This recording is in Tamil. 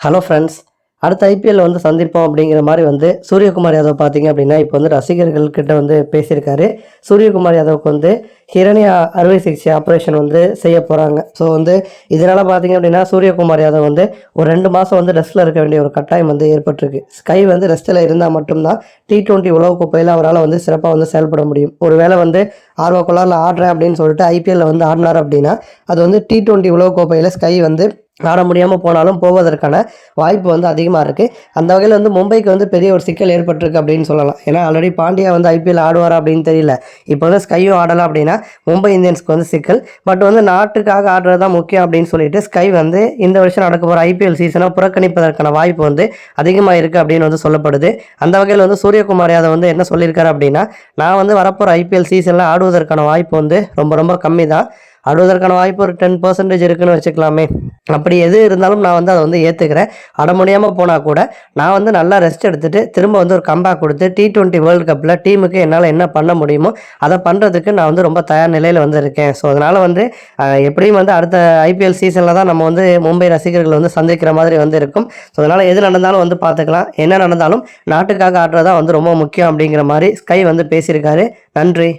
Hello friends. அடுத்த ஐபிஎல் வந்து சந்திப்போம் அப்படிங்கிற மாதிரி வந்து சூரியகுமார் யாதவ் பார்த்தீங்க அப்படின்னா இப்போ வந்து ரசிகர்கள்கிட்ட வந்து பேசியிருக்காரு. சூரியகுமார் யாதவுக்கு வந்து ஹிரண்யா அறுவை சிகிச்சை ஆப்ரேஷன் வந்து செய்ய போகிறாங்க. ஸோ வந்து இதனால் பார்த்தீங்க அப்படின்னா சூரியகுமார் யாதவ் வந்து ஒரு 2 மாதம் வந்து ரெஸ்ட்டில் இருக்க வேண்டிய ஒரு கட்டாயம் வந்து ஏற்பட்டிருக்கு. ஸ்கை வந்து ரெஸ்ட்டில் இருந்தால் மட்டும்தான் T20 உலகக்கோப்பையில் அவரால் வந்து சிறப்பாக வந்து செயல்பட முடியும். ஒரு வேளை வந்து ஆர்வக்கோளாறில் ஆடுறேன் அப்படின்னு சொல்லிட்டு ஐபிஎல்லில் வந்து ஆடினார் அப்படின்னா அது வந்து T20 உலகக்கோப்பையில் ஸ்கை வந்து ஆட முடியாமல் போனாலும் போவதற்கான வாய்ப்பு வந்து அதிகமாக இருக்குது. அந்த வகையில் வந்து மும்பைக்கு வந்து பெரிய ஒரு சிக்கல் ஏற்பட்டிருக்கு அப்படின்னு சொல்லலாம். ஏன்னா ஆல்ரெடி பாண்டியா வந்து ஐபிஎல் ஆடுவாரா அப்படின்னு தெரியல. இப்போ வந்து ஸ்கையும் ஆடலாம் அப்படின்னா மும்பை இந்தியன்ஸ்க்கு வந்து சிக்கல். பட் வந்து நாட்டுக்காக ஆடுறது தான் முக்கியம் அப்படின்னு சொல்லிட்டு ஸ்கை வந்து இந்த வருஷம் நடக்க போகிற ஐபிஎல் சீசனை புறக்கணிப்பதற்கான வாய்ப்பு வந்து அதிகமாக இருக்குது அப்படின்னு வந்து சொல்லப்படுது. அந்த வகையில் வந்து சூரியகுமார் யாதவ் வந்து என்ன சொல்லியிருக்காரு அப்படின்னா, நான் வந்து வரப்போகிற ஐபிஎல் சீசனில் ஆடுவதற்கான வாய்ப்பு வந்து ரொம்ப ரொம்ப கம்மி தான். ஆடுவதற்கான வாய்ப்பு ஒரு 10% இருக்குன்னு வச்சுக்கலாமே. அப்படி எது இருந்தாலும் நான் வந்து அதை வந்து ஏற்றுக்கிறேன். ஆட முடியாமல் போனால் கூட நான் வந்து நல்லா ரெஸ்ட் எடுத்துகிட்டு திரும்ப வந்து ஒரு கம்பேக் கொடுத்து T20 வேர்ல்டு கப்பில் டீமுக்கு என்னால் என்ன பண்ண முடியுமோ அதை பண்ணுறதுக்கு நான் வந்து ரொம்ப தயார் நிலையில் வந்து இருக்கேன். ஸோ அதனால் வந்து எப்படியும் வந்து அடுத்த ஐபிஎல் சீசனில் தான் நம்ம வந்து மும்பை ரசிகர்கள் வந்து சந்திக்கிற மாதிரி வந்து இருக்கும். ஸோ அதனால் எது நடந்தாலும் வந்து பார்த்துக்கலாம். என்ன நடந்தாலும் நாட்டுக்காக ஆடுறதா வந்து ரொம்ப முக்கியம் அப்படிங்கிற மாதிரி ஸ்கை வந்து பேசியிருக்காரு. நன்றி.